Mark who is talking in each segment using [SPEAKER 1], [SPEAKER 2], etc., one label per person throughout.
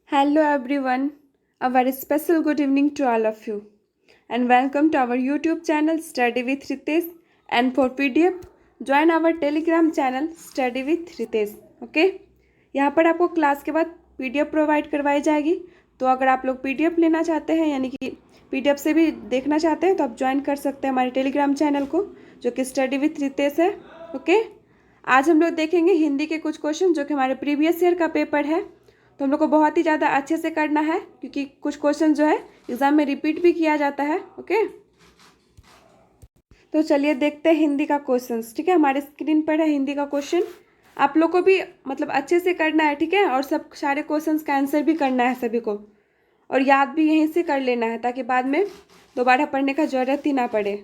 [SPEAKER 1] Hello everyone, a very special good evening to all of you and welcome to our YouTube channel Study with Ritesh and for PDF join our Telegram channel Study with Ritesh. Okay यहाँ पर आपको class के बाद PDF provide करवाई जाएगी, तो अगर आप लोग PDF लेना चाहते हैं यानी कि PDF से भी देखना चाहते हैं तो आप ज्वाइन कर सकते हैं हमारे टेलीग्राम चैनल को जो कि स्टडी विथ रितेश है। ओके आज हम लोग देखेंगे हिंदी के कुछ क्वेश्चन जो कि हमारे प्रीवियस ईयर का पेपर है, तो हम लोग को बहुत ही ज़्यादा अच्छे से करना है क्योंकि कुछ क्वेश्चन जो है एग्जाम में रिपीट भी किया जाता है। ओके तो चलिए देखते हैं हिंदी का क्वेश्चंस। ठीक है, हमारे स्क्रीन पर है हिंदी का क्वेश्चन, आप लोग को भी मतलब अच्छे से करना है। ठीक है, और सब सारे क्वेश्चंस का आंसर भी करना है सभी को, और याद भी यहीं से कर लेना है ताकि बाद में दोबारा पढ़ने का ज़रूरत ही ना पड़े।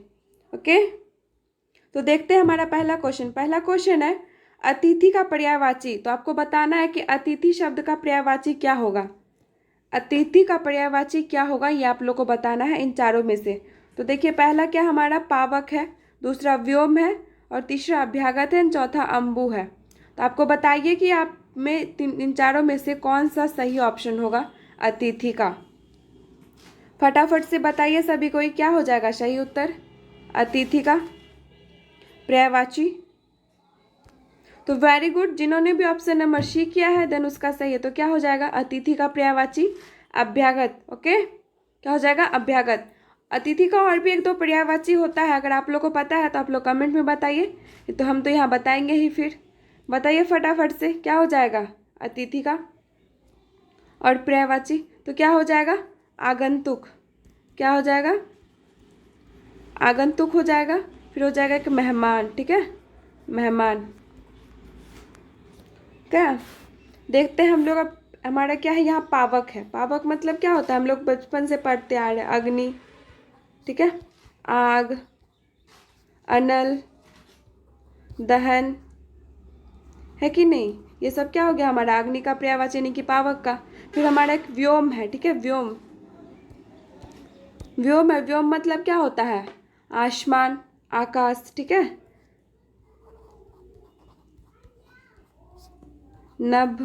[SPEAKER 1] ओके तो देखते हैं हमारा पहला क्वेश्चन है अतिथि का पर्यायवाची। तो आपको बताना है कि अतिथि शब्द का पर्यायवाची क्या होगा। अतिथि का पर्यायवाची क्या होगा ये आप लोग को बताना है इन चारों में से। तो देखिए पहला क्या हमारा पावक है, दूसरा व्योम है और तीसरा अभ्यागत है, चौथा अम्बु है। तो आपको बताइए कि आप में इन चारों में से कौन सा सही ऑप्शन होगा अतिथि का। फटाफट से बताइए सभी को, क्या हो जाएगा सही उत्तर अतिथि का पर्यायवाची। तो वेरी गुड, जिन्होंने भी ऑप्शन नंबर सी किया है देन उसका सही है। तो क्या हो जाएगा अतिथि का पर्यायवाची अभ्यागत। ओके क्या हो जाएगा अभ्यागत। अतिथि का और भी एक दो पर्यायवाची होता है, अगर आप लोग को पता है तो आप लोग कमेंट में बताइए, तो हम तो यहाँ बताएंगे ही। फिर बताइए फटाफट से क्या हो जाएगा अतिथि का और पर्यायवाची। तो क्या हो जाएगा आगंतुक। क्या हो जाएगा आगंतुक हो जाएगा। फिर हो जाएगा एक मेहमान। ठीक है मेहमान। क्या देखते हैं हम लोग अब हमारा क्या है यहाँ पावक है। पावक मतलब क्या होता है, हम लोग बचपन से पढ़ते आ रहे हैं अग्नि। ठीक है आग, अनल, दहन, है कि नहीं, ये सब क्या हो गया हमारा अग्नि का पर्यायवाची यानी कि पावक का। फिर हमारा एक व्योम है। ठीक है व्योम व्योम है। व्योम मतलब क्या होता है आसमान, आकाश। ठीक है नभ,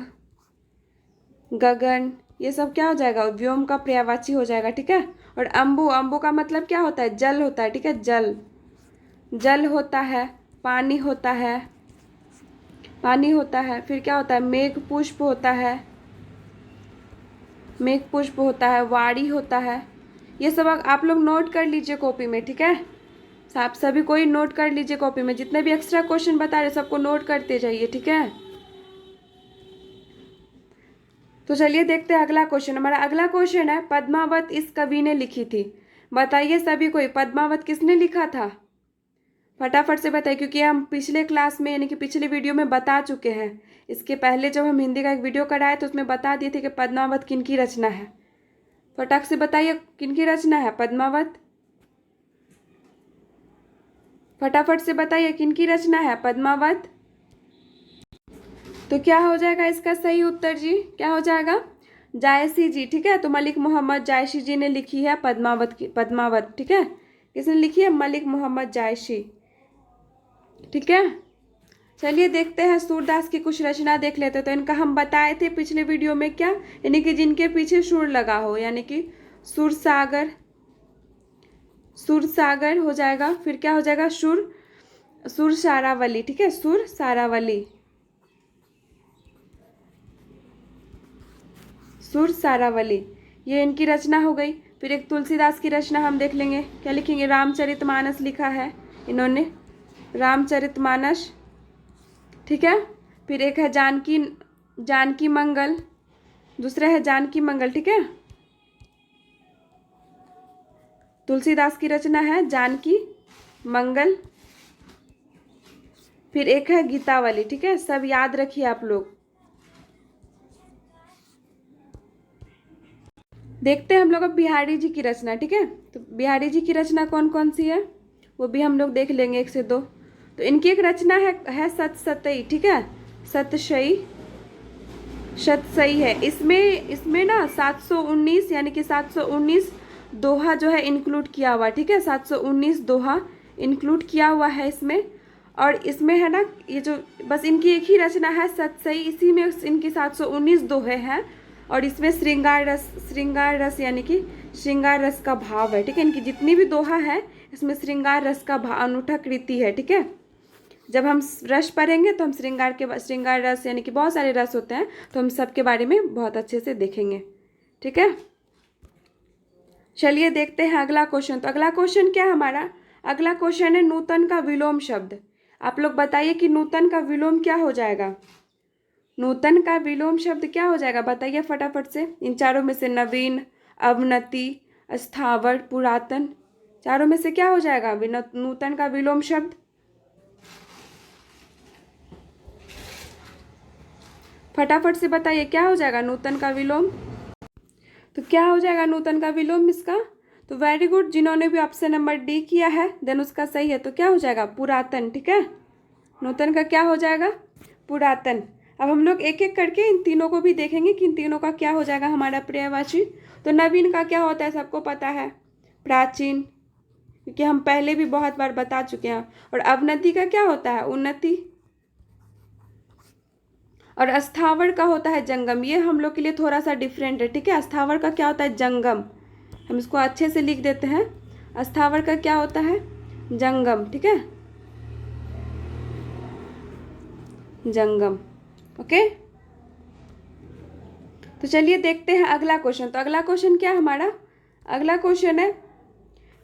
[SPEAKER 1] गगन, ये सब क्या हो जाएगा व्योम का पर्यायवाची हो जाएगा। ठीक है और अम्बु, अम्बु का मतलब क्या होता है जल होता है। ठीक है जल, जल होता है, पानी होता है, पानी होता है। फिर क्या होता है मेघ पुष्प होता है, मेघ पुष्प होता है, वाड़ी होता है। ये सब आप लोग नोट कर लीजिए कॉपी में। ठीक है आप सभी कोई नोट कर लीजिए कॉपी में, जितने भी एक्स्ट्रा क्वेश्चन बता रहे सबको नोट करते जाइए। ठीक है तो चलिए देखते हैं अगला क्वेश्चन। हमारा अगला क्वेश्चन है पद्मावत इस कवि ने लिखी थी। बताइए सभी कोई पद्मावत किसने लिखा था, फटाफट से बताइए, क्योंकि हम पिछले क्लास में यानी कि पिछले वीडियो में बता चुके हैं। इसके पहले जब हम हिंदी का एक वीडियो कराए तो उसमें बता दिए थे कि पद्मावत किनकी रचना है। फटाक से बताइए किनकी रचना है पद्मावत, फटाफट से बताइए किनकी रचना है पद्मावत। तो क्या हो जाएगा इसका सही उत्तर जी, क्या हो जाएगा जायसी जी। ठीक है तो मलिक मोहम्मद जायसी जी ने लिखी है पद्मावत की, पद्मावत। ठीक है किसने लिखी है मलिक मोहम्मद जायसी। ठीक है चलिए देखते हैं सूरदास की कुछ रचना देख लेते हैं। तो इनका हम बताए थे पिछले वीडियो में क्या, यानी कि जिनके पीछे सुर लगा हो, यानी कि सुर सागर, सुर सागर हो जाएगा। फिर क्या हो जाएगा सुर, सुर सारावली। ठीक है सुर सारावली, सुर सारावली ये इनकी रचना हो गई। फिर एक तुलसीदास की रचना हम देख लेंगे, क्या लिखेंगे रामचरितमानस लिखा है इन्होंने, रामचरितमानस। ठीक है फिर एक है जानकी, जानकी मंगल, दूसरा है जानकी मंगल। ठीक है तुलसीदास की रचना है जानकी मंगल। फिर एक है गीतावली। ठीक है सब याद रखिए आप लोग। देखते हैं हम लोग अब बिहारी जी की रचना। ठीक है तो बिहारी जी की रचना कौन कौन सी है वो भी हम लोग देख लेंगे एक से दो। तो इनकी एक रचना है सतसतई। ठीक है सतशई, सतसई है। इसमें ना 719 यानी कि 719 दोहा जो है इंक्लूड किया हुआ। ठीक है 719 दोहा इंक्लूड किया हुआ है इसमें। और इसमें है ना ये जो बस इनकी एक ही रचना है सतसई, इसी में इनकी 719 दोहे हैं। और इसमें श्रृंगार रस यानी कि श्रृंगार रस का भाव है, ठीक है। इनकी जितनी भी दोहा है इसमें श्रृंगार रस का अनूठा कृति है, ठीक है। जब हम रस पढ़ेंगे तो हम श्रृंगार रस यानी कि बहुत सारे रस होते हैं, तो हम सबके बारे में बहुत अच्छे से देखेंगे, ठीक है। चलिए देखते हैं अगला क्वेश्चन। तो अगला क्वेश्चन क्या है हमारा? अगला क्वेश्चन है नूतन का विलोम शब्द। आप लोग बताइए कि नूतन का विलोम क्या हो जाएगा? नूतन का विलोम शब्द क्या हो जाएगा? बताइए फटाफट से। इन चारों में से नवीन, अवनति, स्थावर, पुरातन, चारों में से क्या हो जाएगा नूतन का विलोम शब्द? फटाफट से बताइए क्या हो जाएगा नूतन का विलोम? तो क्या हो जाएगा नूतन का विलोम इसका? तो वेरी गुड, जिन्होंने भी ऑप्शन नंबर डी किया है देन उसका सही है। तो क्या हो जाएगा? पुरातन, ठीक है। नूतन का क्या हो जाएगा? पुरातन। अब हम लोग एक एक करके इन तीनों को भी देखेंगे कि इन तीनों का क्या हो जाएगा हमारा पर्यायवाची। तो नवीन का क्या होता है सबको पता है, प्राचीन, क्योंकि हम पहले भी बहुत बार बता चुके हैं। और अवनति का क्या होता है? उन्नति। और अस्थावर का होता है जंगम। ये हम लोग के लिए थोड़ा सा डिफरेंट है, ठीक है। अस्थावर का क्या होता है? जंगम। हम इसको अच्छे से लिख देते हैं। अस्थावर का क्या होता है? जंगम, ठीक है, जंगम। ओके, तो चलिए देखते हैं अगला क्वेश्चन। तो अगला क्वेश्चन क्या है हमारा? अगला क्वेश्चन है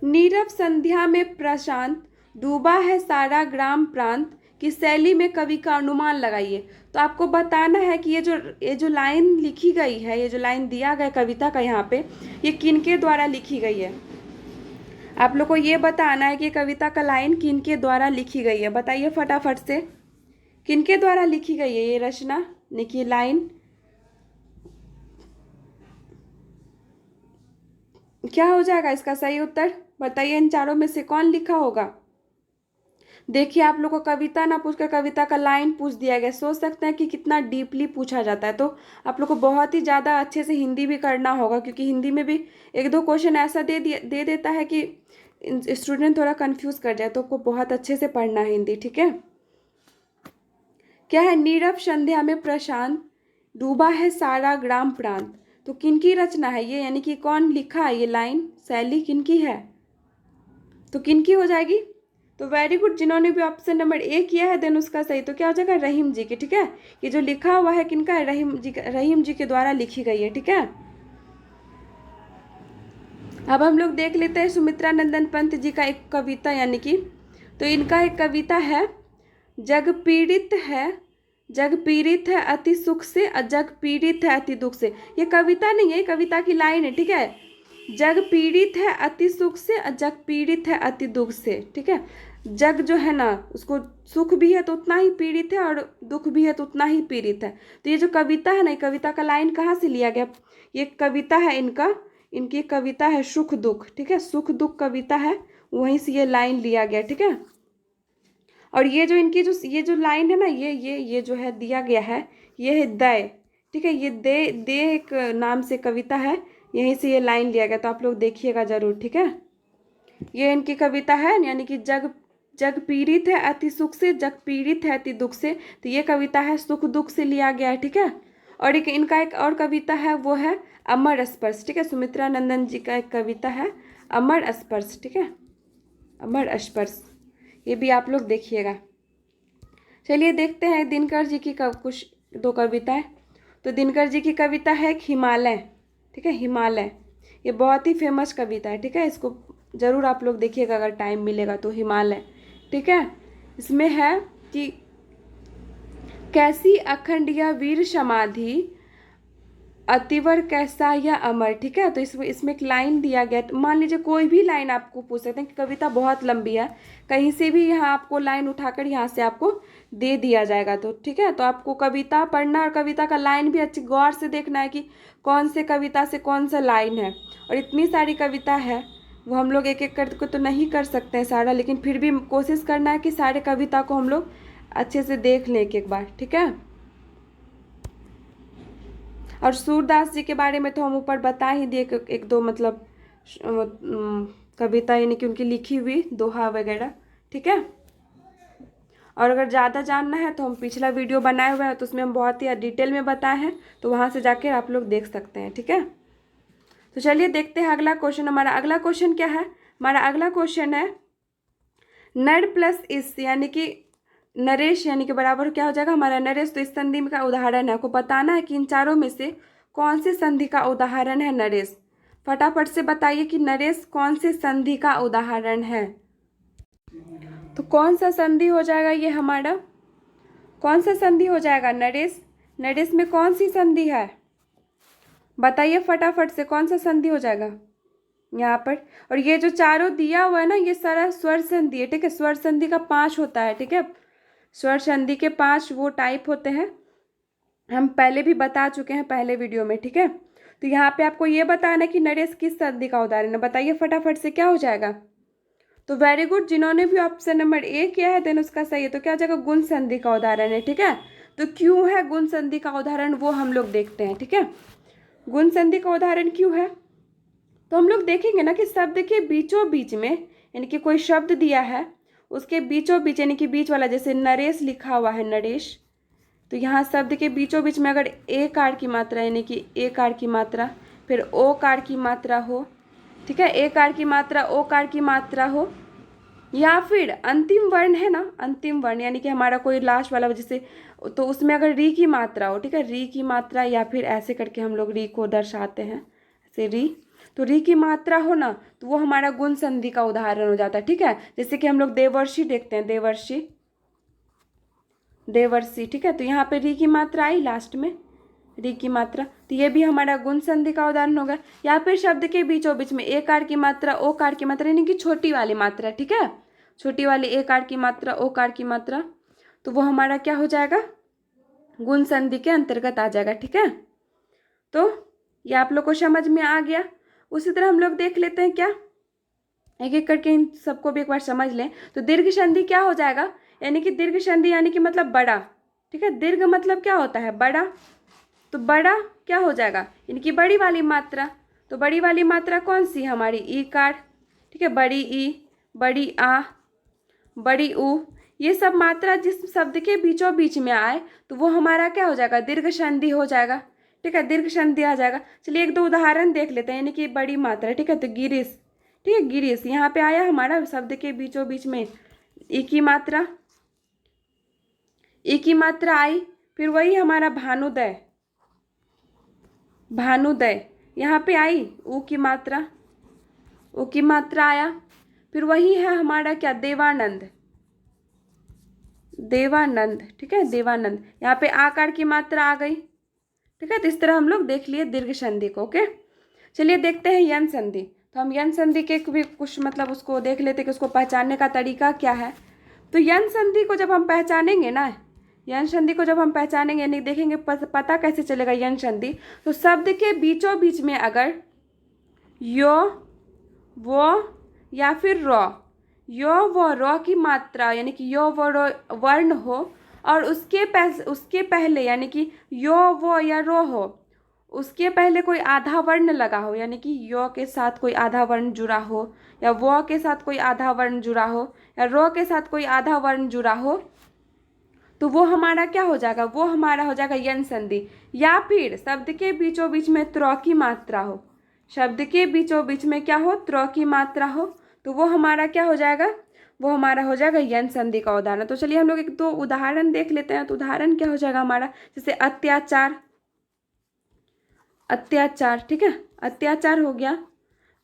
[SPEAKER 1] नीरव संध्या में प्रशांत, डूबा है सारा ग्राम प्रांत की शैली में कवि का अनुमान लगाइए। तो आपको बताना है कि ये जो लाइन लिखी गई है, ये जो लाइन दिया गया कविता का यहाँ पे, ये किनके द्वारा लिखी गई है? आप लोग को ये बताना है कि कविता का लाइन किनके द्वारा लिखी गई है। बताइए फटाफट से, किनके द्वारा लिखी गई है ये रचना, लिखिए लाइन। क्या हो जाएगा इसका सही उत्तर? बताइए इन चारों में से कौन लिखा होगा? देखिए आप लोग को कविता ना पूछकर कविता का लाइन पूछ दिया गया। सोच सकते हैं कि कितना डीपली पूछा जाता है। तो आप लोग को बहुत ही ज़्यादा अच्छे से हिंदी भी करना होगा, क्योंकि हिंदी में भी एक दो क्वेश्चन ऐसा दे देता है कि स्टूडेंट थोड़ा कंफ्यूज कर जाए। तो आपको बहुत अच्छे से पढ़ना है हिंदी, ठीक है। क्या है? नीरव संध्या में प्रशांत, डूबा है सारा ग्राम प्रांत। तो किनकी रचना है ये, यानी कि कौन लिखा है ये लाइन, शैली किनकी है? तो किनकी हो जाएगी? तो वेरी गुड, जिन्होंने भी ऑप्शन नंबर ए किया है देन उसका सही। तो क्या हो जाएगा? रहीम जी की, ठीक है। ये जो लिखा हुआ है किनका है? रहीम जी के द्वारा लिखी गई है, ठीक है। अब हम लोग देख लेते हैं सुमित्रा नंदन पंत जी का एक कविता, यानी कि तो इनका एक कविता है जग पीड़ित है अति सुख से, जग पीड़ित है अति दुख से। ये कविता नहीं है, कविता की लाइन है, ठीक है। जग पीड़ित है अति सुख से, जग पीड़ित है अति दुख से, ठीक है। जग जो है ना, उसको सुख भी है तो उतना ही पीड़ित है, और दुख भी है तो उतना ही पीड़ित है। तो ये जो कविता है ना, कविता का लाइन कहाँ से लिया गया? ये कविता है इनकी कविता है सुख दुख, ठीक है। सुख दुख कविता है, वहीं से ये लाइन लिया गया, ठीक है। और ये जो इनकी ये जो लाइन है ना, ये जो है दिया गया है, ये है दय, ठीक है। ये दे एक नाम से कविता है, यहीं से ये लाइन लिया गया। तो आप लोग देखिएगा जरूर, ठीक है। ये इनकी कविता है, यानी कि जग पीड़ित है अति सुख से, जग पीड़ित है अति दुख से। तो ये कविता है सुख दुख से लिया गया है, ठीक है। और इनका एक और कविता है, वो है अमर स्पर्श, ठीक है। सुमित्रा नंदन जी का एक कविता है अमर स्पर्श, ठीक है, अमर स्पर्श। ये भी आप लोग देखिएगा। चलिए देखते हैं दिनकर जी की कुछ दो कविताएं। तो दिनकर जी की कविता है एक हिमालय, ठीक है, हिमालय। ये बहुत ही फेमस कविता है, ठीक है। इसको जरूर आप लोग देखिएगा अगर टाइम मिलेगा तो, हिमालय, ठीक है। इसमें है कि कैसी अखंड यह वीर समाधि, अतिवर कैसा या अमर, ठीक है। तो इसमें एक लाइन दिया गया। तो मान लीजिए कोई भी लाइन आपको पूछ सकते हैं कि कविता बहुत लंबी है, कहीं से भी यहाँ आपको लाइन उठाकर यहाँ से आपको दे दिया जाएगा। तो ठीक है, तो आपको कविता पढ़ना और कविता का लाइन भी अच्छी गौर से देखना है कि कौन से कविता से कौन सा लाइन है। और इतनी सारी कविता है, वो हम लोग एक एक करके तो नहीं कर सकते हैं सारा, लेकिन फिर भी कोशिश करना है कि सारे कविता को हम लोग अच्छे से देख लें एक एक बार, ठीक है। और सूरदास जी के बारे में तो हम ऊपर बता ही दिए, एक दो मतलब कविता यानी कि उनकी लिखी हुई दोहा वगैरह, ठीक है। और अगर ज़्यादा जानना है तो हम पिछला वीडियो बनाए हुए हैं, तो उसमें हम बहुत ही डिटेल में बताए हैं, तो वहाँ से जाकर आप लोग देख सकते हैं। ठीक है, तो चलिए देखते हैं अगला क्वेश्चन। हमारा अगला क्वेश्चन क्या है? हमारा अगला क्वेश्चन है नर प्लस इस, यानी कि नरेश यानी कि बराबर क्या हो जाएगा हमारा नरेश। तो इस संधि का उदाहरण है, आपको बताना है कि इन चारों में से कौन सी संधि का उदाहरण है नरेश। फटाफट से बताइए कि नरेश कौन सी संधि का उदाहरण है। तो कौन सा संधि हो जाएगा ये हमारा? कौन सा संधि हो जाएगा नरेश? नरेश में कौन सी संधि है? बताइए फटाफट से, कौन सा संधि हो जाएगा यहाँ पर? और ये जो चारों दिया हुआ है ना, ये सारा स्वर संधि है। ठीक है, स्वर संधि का 5 होता है। ठीक है, स्वर संधि के 5 वो टाइप होते हैं, हम पहले भी बता चुके हैं पहले वीडियो में। ठीक है, तो यहाँ पे आपको ये बताना है कि नरेश किस संधि का उदाहरण है। बताइए फटाफट से, क्या हो जाएगा? तो वेरी गुड, जिन्होंने भी ऑप्शन नंबर ए किया है देन उसका सही है। तो क्या हो जाएगा? गुण संधि का उदाहरण है। ठीक है, तो क्यों है गुण संधि का उदाहरण वो हम लोग देखते हैं। ठीक है, गुण संधि का उदाहरण क्यों है तो हम लोग देखेंगे ना कि शब्द के बीचों बीच में, यानी कि कोई शब्द दिया है उसके बीचों बीच, यानी कि बीच वाला, जैसे नरेश लिखा हुआ है नरेश, तो यहाँ शब्द के बीचों बीच में अगर ए कार की मात्रा, यानी कि ए कार की मात्रा, फिर ओ कार की मात्रा हो, ठीक है, ए कार की मात्रा ओ कार की मात्रा हो, या फिर अंतिम वर्ण है ना, अंतिम वर्ण यानी कि हमारा कोई लास्ट वाला जैसे, तो उसमें अगर री की मात्रा हो, ठीक है, री की मात्रा, या फिर ऐसे करके हम लोग री को दर्शाते हैं, ऐसे री, तो री की मात्रा हो ना, तो वो हमारा गुण संधि का उदाहरण हो जाता है। ठीक है, जैसे कि हम लोग देवर्षि देखते हैं, देवर्षि, देवर्षि। ठीक है, तो यहाँ पे री की मात्रा आई लास्ट में, री की मात्रा, तो ये भी हमारा गुण संधि का उदाहरण होगा। या फिर शब्द के बीचों बीच में ए कार की मात्रा ओ कार की मात्रा, यानी कि छोटी वाली मात्रा, ठीक है, छोटी वाली ए कार की मात्रा ओ कार की मात्रा, तो वो हमारा क्या हो जाएगा? गुण संधि के अंतर्गत आ जाएगा। ठीक है, तो ये आप लोग को समझ में आ गया। उसी तरह हम लोग देख लेते हैं, क्या एक एक करके इन सबको भी एक बार समझ लें। तो दीर्घ संधि क्या हो जाएगा? यानी कि दीर्घ संधि यानी कि मतलब बड़ा। ठीक है, दीर्घ मतलब क्या होता है? बड़ा। तो बड़ा क्या हो जाएगा? यानी कि बड़ी वाली मात्रा। तो बड़ी वाली मात्रा कौन सी? हमारी ई कार। ठीक है, बड़ी ई, बड़ी आ, बड़ी ऊ, ये सब मात्रा जिस शब्द के बीचों बीच में आए तो वो हमारा क्या हो जाएगा? दीर्घ संधि हो जाएगा। ठीक है, दीर्घ संधि आ जाएगा। चलिए एक दो उदाहरण देख लेते हैं, यानी कि बड़ी मात्रा। ठीक है, तो गिरीश, ठीक है, गिरीश यहाँ पे आया हमारा शब्द के बीचों बीच में ई की मात्रा, ई की मात्रा आई, फिर वही हमारा भानुदय, भानुदय यहाँ पे आई, ऊ की मात्रा, ऊ की मात्रा आया, फिर वही है हमारा क्या? देवानंद, देवानंद। ठीक है, देवानंद, यहाँ पे आकार की मात्रा आ गई। ठीक है, तो इस तरह हम लोग देख लिए दीर्घ संधि को। ओके, चलिए देखते हैं यन संधि। तो हम यन संधि के भी कुछ मतलब उसको देख लेते हैं कि उसको पहचानने का तरीका क्या है। तो यन संधि को जब हम पहचानेंगे ना, यन संधि को जब हम पहचानेंगे यानी देखेंगे पता कैसे चलेगा यन संधि। तो शब्द के बीचों बीच में अगर यो, वो या फिर रॉ, यो व रॉ की मात्रा, यानी कि यो व रॉ वर्ण हो, और उसके पहले यानी कि यो वो या रो हो, उसके पहले कोई आधा वर्ण लगा हो, यानी कि यो के साथ कोई आधा वर्ण जुड़ा हो, या वो के साथ कोई आधा वर्ण जुड़ा हो, या रो के साथ कोई आधा वर्ण जुड़ा हो, तो वो हमारा क्या हो जाएगा? वो हमारा हो जाएगा यन संधि। या फिर शब्द के बीचों बीच में त्रो की मात्रा हो, शब्द के बीचों बीच में क्या हो? त्रो की मात्रा हो, तो वो हमारा क्या हो जाएगा? वो हमारा हो जाएगा यन संधि का उदाहरण। तो चलिए हम लोग एक दो उदाहरण देख लेते हैं। तो उदाहरण क्या हो जाएगा हमारा? जैसे अत्याचार, अत्याचार। ठीक है, अत्याचार हो गया,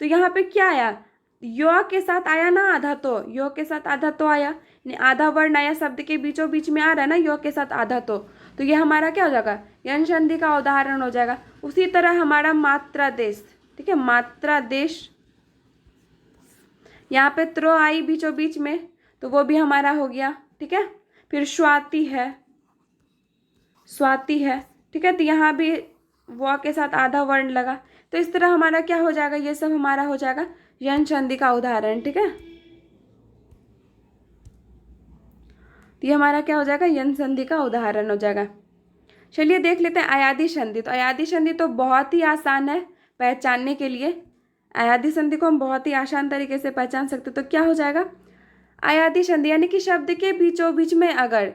[SPEAKER 1] तो यहाँ पे क्या आया? यो के साथ आया ना आधा, तो यो के साथ आधा तो आया, यानी आधा वर्ण आया, शब्द के बीचों बीच में आ रहा है ना यो के साथ आधा, तो ये हमारा क्या हो जाएगा? यन संधि का उदाहरण हो जाएगा। उसी तरह हमारा मात्रा देश। ठीक है, मात्रा देश, यहाँ पे त्रो आई बीचों बीच में, तो वो भी हमारा हो गया। ठीक है, फिर स्वाति है, स्वाति है। ठीक है, तो यहाँ भी वो के साथ आधा वर्ण लगा, तो इस तरह हमारा क्या हो जाएगा? ये सब हमारा हो जाएगा यन संधि का उदाहरण। ठीक है, तो ये हमारा क्या हो जाएगा? यन संधि का उदाहरण हो जाएगा। चलिए देख लेते हैं अयादी संधि। तो अयादी संधि तो बहुत ही आसान है पहचानने के लिए। अयादी संधि को हम बहुत ही आसान तरीके से पहचान सकते हैं। तो क्या हो जाएगा? आयादी संधि यानी कि शब्द के बीचों बीच में अगर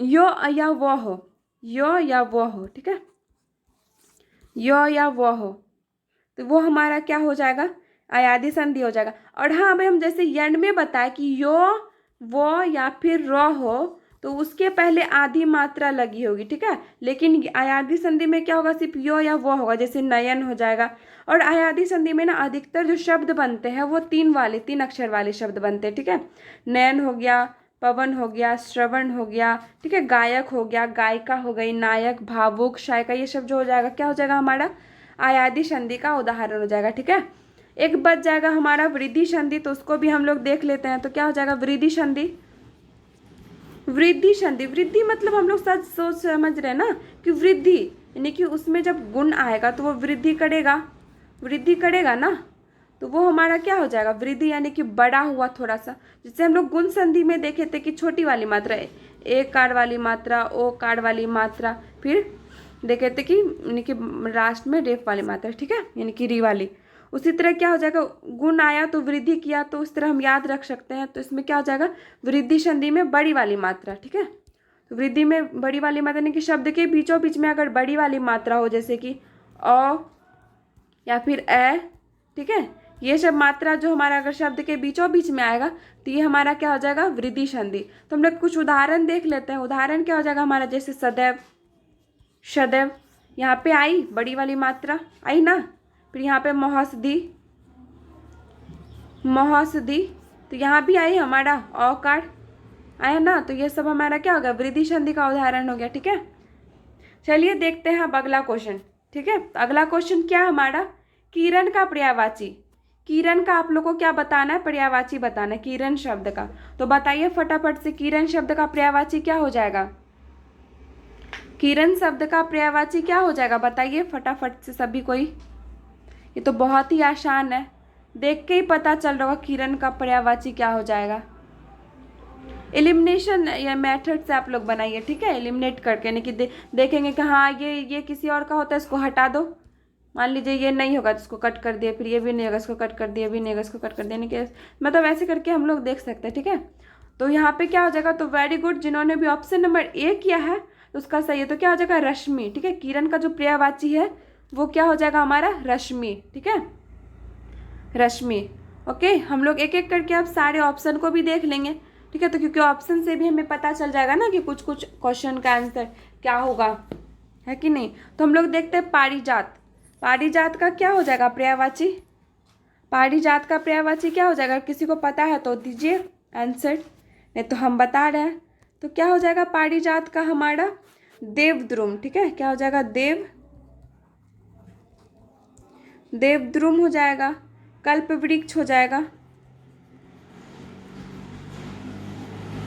[SPEAKER 1] यो या वो हो, यो या वो हो, ठीक है, यो या वो हो, तो वो हमारा क्या हो जाएगा, आयादी संधि हो जाएगा। और हाँ, अभी हम जैसे यंड में बताए कि यो वो या फिर रो हो, तो उसके पहले आधी मात्रा लगी होगी, ठीक है। लेकिन आयादी संधि में क्या होगा, सिर्फ यो या वो होगा, जैसे नयन हो जाएगा। और आयादी संधि में ना अधिकतर जो शब्द बनते हैं वो तीन अक्षर वाले शब्द बनते हैं, ठीक है। नयन हो गया, पवन हो गया, श्रवण हो गया, ठीक है, गायक हो गया, गायिका हो गई, नायक, भावुक, शायिका, ये सब जो हो जाएगा क्या हो जाएगा हमारा, आयादी संधि का उदाहरण हो जाएगा, ठीक है। एक बच जाएगा हमारा वृद्धि संधि, तो उसको भी हम लोग देख लेते हैं। तो क्या हो जाएगा वृद्धि संधि, वृद्धि संधि, वृद्धि मतलब हम लोग सच सोच समझ रहे हैं ना कि वृद्धि यानी कि उसमें जब गुण आएगा तो वो वृद्धि करेगा ना, तो वो हमारा क्या हो जाएगा वृद्धि, यानी कि बड़ा हुआ थोड़ा सा। जिससे हम लोग गुण संधि में देखे थे कि छोटी वाली मात्रा, ए कार वाली मात्रा, ओ कार वाली मात्रा, फिर देखे थे कि यानी कि राष्ट्र में रेफ वाली मात्रा, ठीक है, यानी कि री वाली। उसी तरह क्या हो जाएगा, गुण आया तो वृद्धि किया, तो उस तरह हम याद रख सकते हैं। तो इसमें क्या हो जाएगा वृद्धि संधि में बड़ी वाली मात्रा, ठीक है। तो वृद्धि में बड़ी वाली मात्रा यानी कि शब्द के बीचों बीच में अगर बड़ी वाली मात्रा हो, जैसे कि अ या फिर ए, ठीक है, ये सब मात्रा जो हमारा अगर शब्द के बीचों बीच में आएगा तो ये हमारा क्या हो जाएगा वृद्धि संधि। तो हम लोग कुछ उदाहरण देख लेते हैं। उदाहरण क्या हो जाएगा हमारा, जैसे सदैव, सदैव, यहाँ पे आई बड़ी वाली मात्रा आई ना, फिर यहाँ पे महौषधि, महौषधि, तो यहाँ भी आई हमारा औकार आया ना, तो ये सब हमारा क्या होगा वृद्धि संधि का उदाहरण हो गया, ठीक है। चलिए देखते हैं अब अगला क्वेश्चन, ठीक है। अगला क्वेश्चन क्या है हमारा, किरण का पर्यायवाची, किरण का आप लोग को क्या बताना है, पर्यायवाची बताना है किरण शब्द का। तो बताइए फटाफट से, किरण शब्द का पर्यायवाची क्या हो जाएगा, किरण शब्द का पर्यायवाची क्या हो जाएगा, बताइए फटाफट से सभी कोई। ये तो बहुत ही आसान है, देख के ही पता चल रहा होगा किरण का पर्यायवाची क्या हो जाएगा। एलिमिनेशन या मेथड से आप लोग बनाइए, ठीक है, एलिमिनेट करके, यानी कि देखेंगे कि हाँ ये किसी और का होता है, इसको हटा दो। मान लीजिए ये नहीं होगा तो इसको कट कर दिए, फिर ये भी नहीं होगा इसको कट कर दिया, ये भी नहीं होगा इसको कट कर दिया, यानी कि मतलब ऐसे करके हम लोग देख सकते हैं, ठीक है। तो यहाँ पे क्या हो जाएगा, तो वेरी गुड, जिन्होंने भी ऑप्शन नंबर ए किया है तो उसका सही है। तो क्या हो जाएगा रश्मि, ठीक है, किरण का जो पर्यायवाची है वो क्या हो जाएगा हमारा रश्मि, ठीक है, रश्मि। ओके, हम लोग एक एक करके अब सारे ऑप्शन को भी देख लेंगे, ठीक है। तो क्योंकि ऑप्शन से भी हमें पता चल जाएगा ना कि कुछ कुछ क्वेश्चन का आंसर क्या होगा, है कि नहीं। तो हम लोग देखते हैं पारिजात, पारिजात का क्या हो जाएगा पर्यायवाची, पारिजात का पर्यायवाची क्या हो जाएगा, किसी को पता है तो दीजिए आंसर, नहीं तो हम बता रहे हैं। तो क्या हो जाएगा पारिजात का हमारा देवद्रुम, ठीक है, क्या हो जाएगा देवद्रुम हो जाएगा, कल्पवृक्ष हो जाएगा,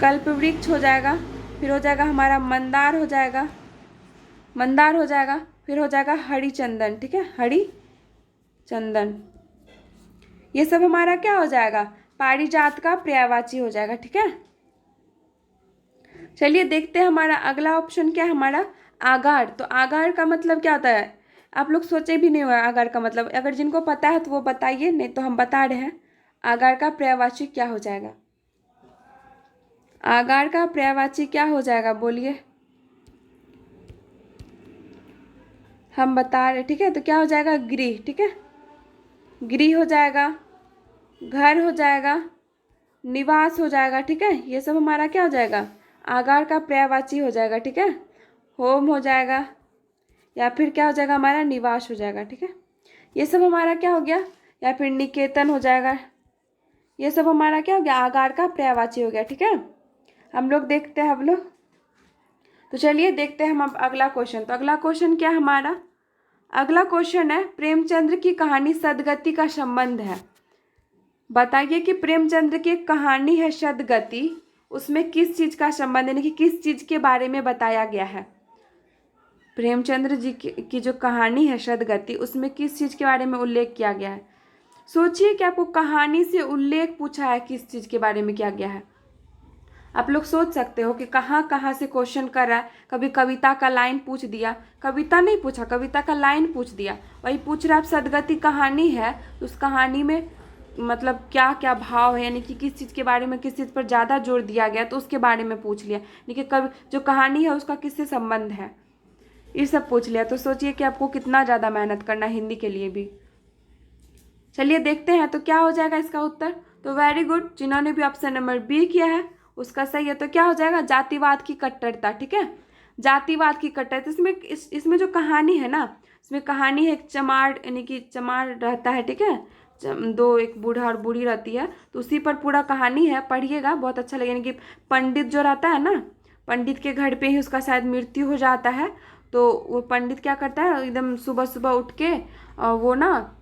[SPEAKER 1] कल्पवृक्ष हो जाएगा, फिर हो जाएगा हमारा मंदार हो जाएगा, मंदार हो जाएगा, फिर हो जाएगा हरिचंदन, ठीक है, हरिचंदन। ये सब हमारा क्या हो जाएगा पारिजात का पर्यायवाची हो जाएगा, ठीक है। चलिए देखते हैं हमारा अगला ऑप्शन क्या है हमारा आगार। तो आगार का मतलब क्या होता है, आप लोग सोचे भी नहीं होगा आगार का मतलब, अगर जिनको पता है तो वो बताइए, नहीं तो हम बता रहे हैं आगार का पर्यायवाची क्या हो जाएगा, आगार का पर्यायवाची क्या हो जाएगा बोलिए, हम बता रहे, ठीक है। तो क्या हो जाएगा गृह, ठीक है, गृह हो जाएगा, घर हो जाएगा, निवास हो जाएगा, ठीक है, ये सब हमारा क्या हो जाएगा आगार का पर्यायवाची हो जाएगा, ठीक है। होम हो जाएगा या फिर क्या हो जाएगा हमारा निवास हो जाएगा, ठीक है, ये सब हमारा क्या हो गया, या फिर निकेतन हो जाएगा, ये सब हमारा क्या हो गया आगार का पर्यायवाची हो गया, ठीक है। हम लोग देखते हैं हम लोग, तो चलिए देखते हैं हम अब अगला क्वेश्चन। तो अगला क्वेश्चन क्या हमारा, अगला क्वेश्चन है प्रेमचंद्र की कहानी सदगति का संबंध है। बताइए कि प्रेमचंद्र की कहानी है सदगति, उसमें किस चीज का संबंध यानी कि किस चीज के बारे में बताया गया है। प्रेमचंद्र जी की जो कहानी है सदगति, उसमें किस चीज के बारे में उल्लेख किया गया है। सोचिए कि आपको कहानी से उल्लेख पूछा है, किस चीज के बारे में किया गया है। आप लोग सोच सकते हो कि कहाँ कहाँ से क्वेश्चन कर रहा है। कभी कविता का लाइन पूछ दिया, कविता नहीं पूछा, कविता का लाइन पूछ दिया, वही पूछ रहा है सदगति कहानी है तो उस कहानी में मतलब क्या क्या भाव है, यानी कि किस चीज़ के बारे में, किस चीज़ पर ज़्यादा जोर दिया गया तो उसके बारे में पूछ लिया, यानी कि कवि जो कहानी है उसका किससे संबंध है, ये सब पूछ लिया। तो सोचिए कि आपको कितना ज़्यादा मेहनत करना है हिंदी के लिए भी। चलिए देखते हैं तो क्या हो जाएगा इसका उत्तर। तो वेरी गुड, जिन्होंने भी ऑप्शन नंबर बी किया है उसका सही है। तो क्या हो जाएगा, जातिवाद की कट्टरता। ठीक है, जातिवाद की कट्टरता। इसमें इसमें जो कहानी है ना, इसमें कहानी है एक चमार, यानी कि चमार रहता है, ठीक है, दो, एक बूढ़ा और बूढ़ी रहती है, तो उसी पर पूरा कहानी है, पढ़िएगा बहुत अच्छा लगेगा। यानी कि पंडित जो रहता है ना, पंडित के घर पे ही उसका शायद मृत्यु हो जाता है, तो वो पंडित क्या करता है, एकदम सुबह सुबह उठ के वो ना,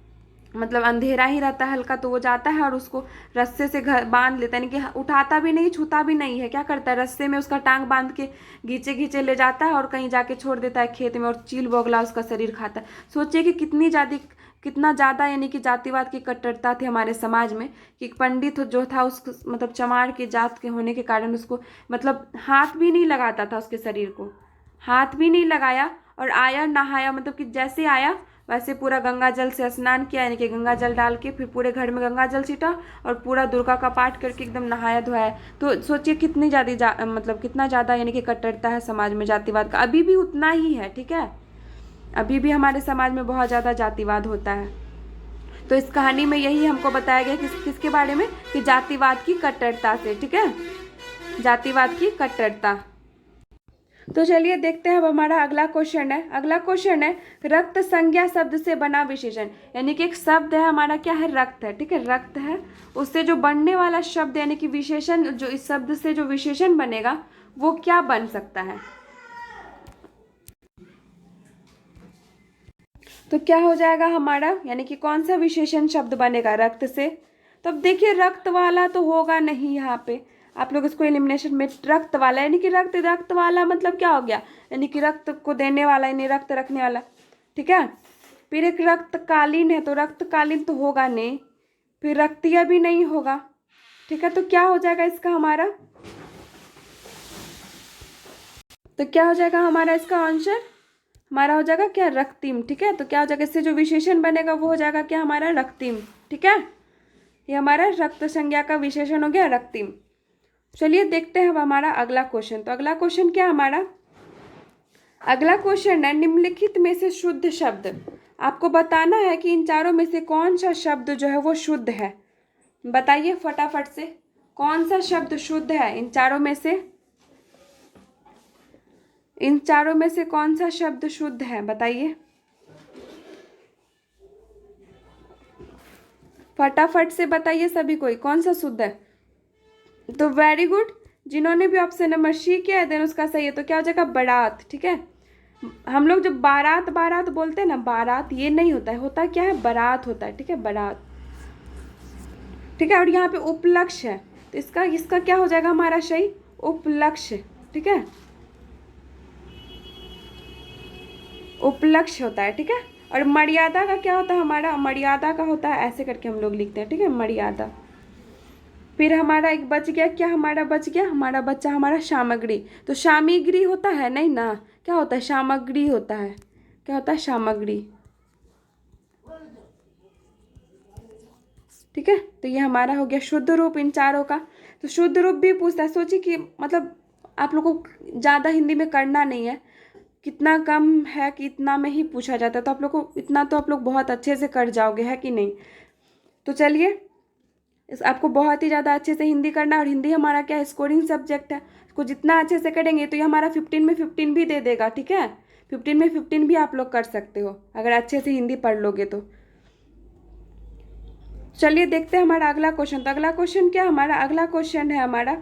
[SPEAKER 1] मतलब अंधेरा ही रहता है हल्का, तो वो जाता है और उसको रस्से से घर बांध लेता है, यानी कि उठाता भी नहीं, छूता भी नहीं है, क्या करता है, रस्से में उसका टांग बांध के घींचे घींचे ले जाता है और कहीं जाके छोड़ देता है खेत में, और चील बोगला उसका शरीर खाता है। सोचिए कि कितना ज़्यादा यानी कि जातिवाद की कट्टरता थी हमारे समाज में, कि पंडित जो था उस मतलब चमार की जात के होने के कारण उसको मतलब हाथ भी नहीं लगाता था, उसके शरीर को हाथ भी नहीं लगाया, और आया नहाया, मतलब कि जैसे आया वैसे पूरा गंगा जल से स्नान किया, यानी कि गंगा जल डाल के फिर पूरे घर में गंगा जल छीटा और पूरा दुर्गा का पाठ करके एकदम नहाया धोया। तो सोचिए कितनी ज़्यादा मतलब कितना ज़्यादा यानी कि कट्टरता है समाज में जातिवाद का, अभी भी उतना ही है। ठीक है, अभी भी हमारे समाज में बहुत ज़्यादा जातिवाद होता है। तो इस कहानी में यही हमको बताया गया किसके बारे में, कि जातिवाद की कट्टरता से। ठीक है, जातिवाद की कट्टरता। तो चलिए देखते हैं अब हमारा अगला क्वेश्चन है। अगला क्वेश्चन है रक्त संज्ञा शब्द से बना विशेषण, यानी कि एक शब्द है हमारा, क्या है, रक्त है। ठीक है, रक्त है, उससे जो बनने वाला शब्द यानी कि विशेषण, जो इस शब्द से जो विशेषण बनेगा वो क्या बन सकता है। तो क्या हो जाएगा हमारा, यानी कि कौन सा विशेषण शब्द बनेगा रक्त से। तो अब देखिए रक्त वाला तो होगा नहीं यहाँ पे, आप लोग इसको एलिमिनेशन में, रक्त वाला यानी कि रक्त वाला मतलब क्या हो गया, यानी कि रक्त को देने वाला, यानी रक्त रखने वाला। ठीक है, फिर एक रक्तकालीन है, तो रक्तकालीन तो होगा नहीं, फिर रक्तीय भी नहीं होगा। ठीक है, तो क्या हो जाएगा इसका हमारा, तो क्या हो जाएगा हमारा इसका आंसर, हमारा हो जाएगा क्या, रक्तिम। ठीक है, तो क्या हो जाएगा, इससे जो विशेषण बनेगा वो हो जाएगा क्या, हमारा रक्तिम। ठीक है, ये हमारा रक्त संज्ञा का विशेषण हो गया रक्तिम। चलिए देखते हैं अब हमारा अगला क्वेश्चन। तो अगला क्वेश्चन क्या हमारा, अगला क्वेश्चन है निम्नलिखित में से शुद्ध शब्द, आपको बताना है कि इन चारों में से कौन सा शब्द जो है वो शुद्ध है। बताइए फटाफट से, कौन सा शब्द शुद्ध है इन चारों में से, इन चारों में से कौन सा शब्द शुद्ध है, बताइए फटाफट से बताइए सभी कोई, कौन सा शुद्ध है। तो वेरी गुड, जिन्होंने भी ऑप्शन नंबर सी किया है देन उसका सही है। तो क्या हो जाएगा, बारात। ठीक है, हम लोग जब बारात बारात बोलते हैं ना, बारात ये नहीं होता है, होता क्या है, बारात होता है। ठीक है, बारात। ठीक है, और यहाँ पे उपलक्ष्य है, तो इसका इसका क्या हो जाएगा हमारा सही, उपलक्ष्य। ठीक है, उपलक्ष्य होता है। ठीक है, और मर्यादा का क्या होता है हमारा, मर्यादा का होता है ऐसे करके हम लोग लिखते हैं। ठीक है, मर्यादा। फिर हमारा एक बच गया, क्या हमारा बच गया, हमारा बच्चा हमारा सामग्री। तो सामग्री होता है नहीं ना, क्या होता है, सामग्री होता है, क्या होता है, सामग्री। ठीक है, तो ये हमारा हो गया शुद्ध रूप इन चारों का। तो शुद्ध रूप भी पूछता है, सोचिए कि मतलब आप लोगों को ज़्यादा हिंदी में करना नहीं है, कितना कम है कि इतना में ही पूछा जाता है, तो आप लोग को इतना तो आप लोग बहुत अच्छे से कर जाओगे, है कि नहीं। तो चलिए इस आपको बहुत ही ज़्यादा अच्छे से हिंदी करना, और हिंदी हमारा क्या है, स्कोरिंग सब्जेक्ट है, इसको जितना अच्छे से करेंगे तो ये हमारा 15 में 15 भी दे देगा। ठीक है, 15 में 15 भी आप लोग कर सकते हो अगर अच्छे से हिंदी पढ़ लोगे तो। चलिए देखते हैं हमारा अगला क्वेश्चन। तो अगला क्वेश्चन क्या, हमारा अगला क्वेश्चन है हमारा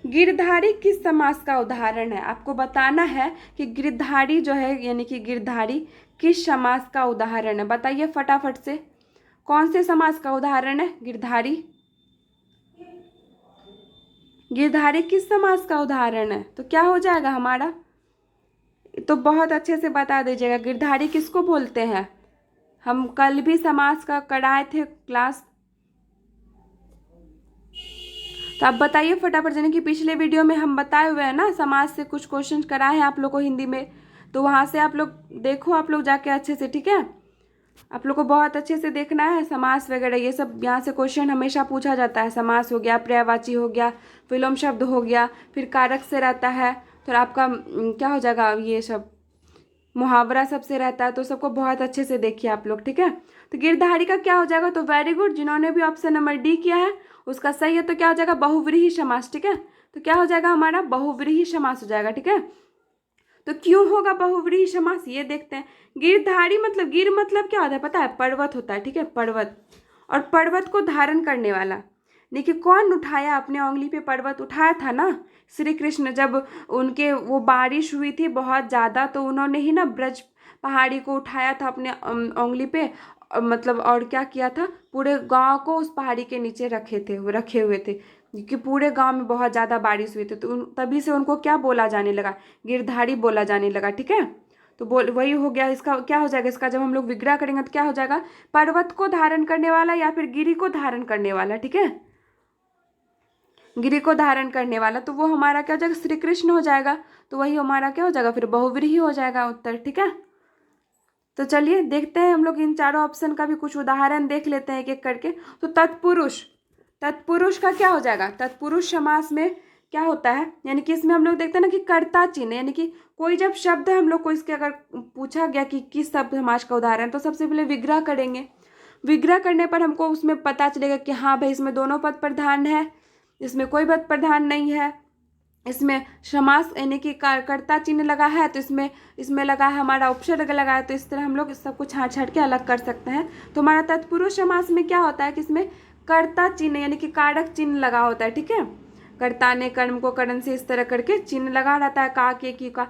[SPEAKER 1] गिरधारी किस समास का उदाहरण है। आपको बताना है कि गिरधारी जो है, यानी कि गिरधारी किस समास का उदाहरण है, बताइए फटाफट से, कौन से समास का उदाहरण है गिरधारी, गिरधारी किस समास का उदाहरण है। तो क्या हो जाएगा हमारा, तो बहुत अच्छे से बता दीजिएगा, गिरधारी किसको बोलते हैं। हम कल भी समास का कराए थे क्लास, तो आप बताइए फटाफट, यानी कि पिछले वीडियो में हम बताए हुए हैं ना, समाज से कुछ क्वेश्चन कराए हैं आप लोग को हिंदी में, तो वहाँ से आप लोग देखो, आप लोग जाके अच्छे से। ठीक है, आप लोग को बहुत अच्छे से देखना है। समास वगैरह ये सब यहाँ से क्वेश्चन हमेशा पूछा जाता है। समास हो गया, पर्यायवाची हो गया, विलोम शब्द हो गया, फिर कारक से रहता है, फिर आपका क्या हो जाएगा, ये सब मुहावरा सबसे रहता है। तो सबको बहुत अच्छे से देखिए आप लोग, ठीक है। तो गिरधारी का क्या हो जाएगा, तो वेरी गुड, जिन्होंने भी ऑप्शन नंबर डी किया है उसका सही है। तो क्या हो जाएगा, बहुव्रीहि समास, ठीक है। तो क्या हो जाएगा हमारा, बहुव्रीहि समास हो जाएगा, ठीक है। तो क्यों होगा बहुव्रीहि समास, ये देखते हैं। गिरधारी मतलब, गिर मतलब क्या होता है पता है, पर्वत होता है, ठीक है, पर्वत। और पर्वत को धारण करने वाला, देखिए कौन उठाया, अपने उंगली पे पर्वत उठाया था ना श्री कृष्ण, जब उनके वो बारिश हुई थी बहुत ज़्यादा, तो उन्होंने ही ना ब्रज पहाड़ी को उठाया था अपने उंगली पे, मतलब और क्या किया था, पूरे गांव को उस पहाड़ी के नीचे रखे हुए थे, क्योंकि पूरे गांव में बहुत ज़्यादा बारिश हुई थी। तो तभी से उनको क्या बोला जाने लगा, गिरधारी बोला जाने लगा, ठीक है। तो बोल वही हो गया। इसका क्या हो जाएगा, इसका जब हम लोग विग्रह करेंगे तो क्या हो जाएगा, पर्वत को धारण करने वाला या फिर गिरी को धारण करने वाला, ठीक है, गिरी को धारण करने वाला। तो वो हमारा क्या हो जाएगा, श्री कृष्ण हो जाएगा। तो वही हमारा क्या हो जाएगा, फिर बहुव्रीहि हो जाएगा उत्तर, ठीक है। तो चलिए देखते हैं हम लोग इन चारों ऑप्शन का भी कुछ उदाहरण देख लेते हैं एक एक करके। तो तत्पुरुष, तत्पुरुष का क्या हो जाएगा, तत्पुरुष समास में क्या होता है, यानी कि इसमें हम लोग देखते हैं ना कि कर्ता चिन्ह, यानी कि कोई जब शब्द हम लोग को इसके अगर पूछा गया कि किस शब्द समास का उदाहरण, तो सबसे पहले विग्रह करेंगे। विग्रह करने पर हमको उसमें पता चलेगा कि हाँ भाई इसमें दोनों पद प्रधान है, इसमें कोई पद प्रधान नहीं है, इसमें समास यानी कि कर्ता चिन्ह लगा है, तो इसमें लगा है हमारा उपसर्ग लगा है। तो इस तरह हम लोग सबको छाँट छाँट के अलग कर सकते हैं। तो हमारा तत्पुरुष समास में क्या होता है कि इसमें कर्ता चिन्ह यानी कि कारक चिन्ह लगा होता है, ठीक है। कर्ता ने कर्म को करण से इस तरह करके चिन्ह लगा रहता है, का के की का।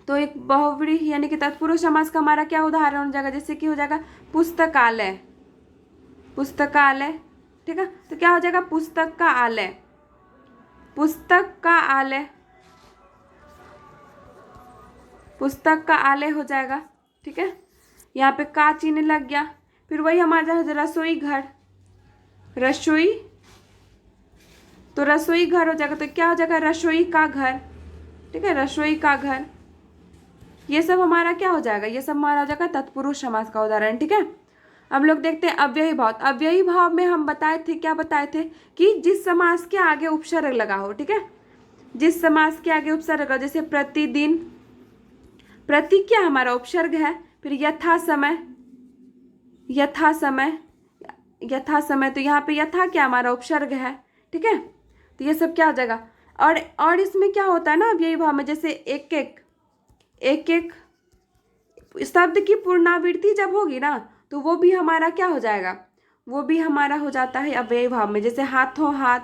[SPEAKER 1] तो एक बहुव्रीहि यानी कि तत्पुरुष समास का हमारा क्या उदाहरण हो जाएगा, जैसे कि हो जाएगा पुस्तकालय, पुस्तकालय, ठीक है। तो क्या हो जाएगा, पुस्तक का आलय, पुस्तक का आलय, पुस्तक का आलय हो जाएगा, ठीक है। यहाँ पे का चिन्ह लग गया। फिर वही हमारा रसोई घर, रसोई, तो रसोई घर हो जाएगा। तो क्या हो जाएगा, रसोई का घर, ठीक है, रसोई का घर। ये सब हमारा क्या हो जाएगा, ये सब हमारा हो जाएगा तत्पुरुष समास का उदाहरण, ठीक है। अब लोग देखते हैं अव्ययी भाव। अव्ययी भाव में हम बताए थे, क्या बताए थे कि जिस समास के आगे उपसर्ग लगा हो, ठीक है, जिस समास के आगे उपसर्ग लगा, जैसे प्रतिदिन, प्रति क्या हमारा उपसर्ग है। फिर यथा समय, यथा समय, यथा समय, तो यहाँ पे यथा क्या हमारा उपसर्ग है, ठीक है। तो ये सब क्या हो जाएगा। और इसमें क्या होता है ना अव्ययी भाव में, जैसे एक एक शब्द की पूर्णावृत्ति जब होगी ना, तो वो भी हमारा क्या हो जाएगा, वो भी हमारा हो जाता है अव्ययी भाव में। जैसे हाथों हाथ,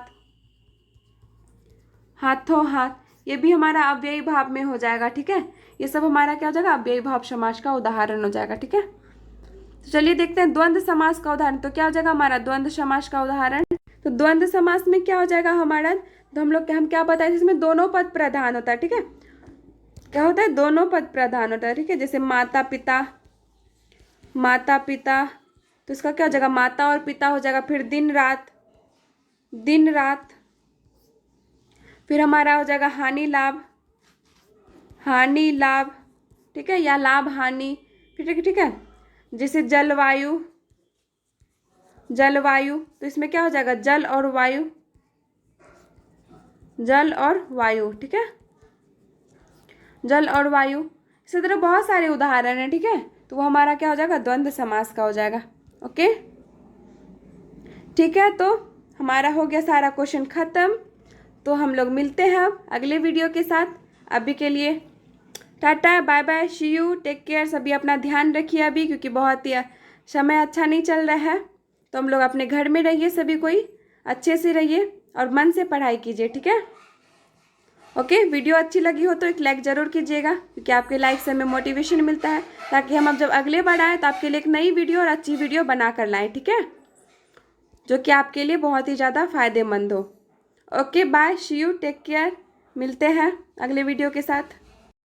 [SPEAKER 1] हाथों हाथ, ये भी हमारा अव्ययी भाव में हो जाएगा, ठीक है। ये सब हमारा क्या हो जाएगा, अव्ययी भाव समास का उदाहरण हो जाएगा, ठीक है। तो चलिए देखते हैं द्वंद्व समास का उदाहरण। तो क्या हो जाएगा हमारा द्वंद्व समास का उदाहरण। तो द्वंद्व समास में क्या हो जाएगा हमारा, तो हम क्या बताए थे, इसमें दोनों पद प्रधान होता है, ठीक है। क्या होता है, दोनों पद प्रधान होता है, ठीक है। जैसे माता पिता, माता पिता, तो इसका क्या हो जाएगा, माता और पिता हो जाएगा। फिर दिन रात, दिन रात। फिर हमारा हो जाएगा हानि लाभ, हानि लाभ, ठीक है, या लाभ हानि, ठीक है। जैसे जलवायु, जलवायु, तो इसमें क्या हो जाएगा, जल और वायु, जल और वायु, ठीक है, जल और वायु। इसी तरह बहुत सारे उदाहरण हैं, ठीक है। तो वो हमारा क्या हो जाएगा, द्वंद्व समास का हो जाएगा, ओके, ठीक है। तो हमारा हो गया सारा क्वेश्चन खत्म। तो हम लोग मिलते हैं अब अगले वीडियो के साथ। अभी के लिए tata, bye bye, see you, take care. सभी अपना ध्यान रखिए अभी, क्योंकि बहुत ही समय अच्छा नहीं चल रहा है। तो हम लोग अपने घर में रहिए, सभी कोई अच्छे से रहिए और मन से पढ़ाई कीजिए, ठीक है। ओके, वीडियो अच्छी लगी हो तो एक लाइक ज़रूर कीजिएगा, क्योंकि आपके लाइक से हमें मोटिवेशन मिलता है, ताकि हम अब जब अगले बार आएँ तो आपके लिए एक नई वीडियो और अच्छी वीडियो बना कर लाएँ, ठीक है, जो कि आपके लिए बहुत ही ज़्यादा फायदेमंद हो। Okay bye, see you, take care. मिलते हैं अगले वीडियो के साथ।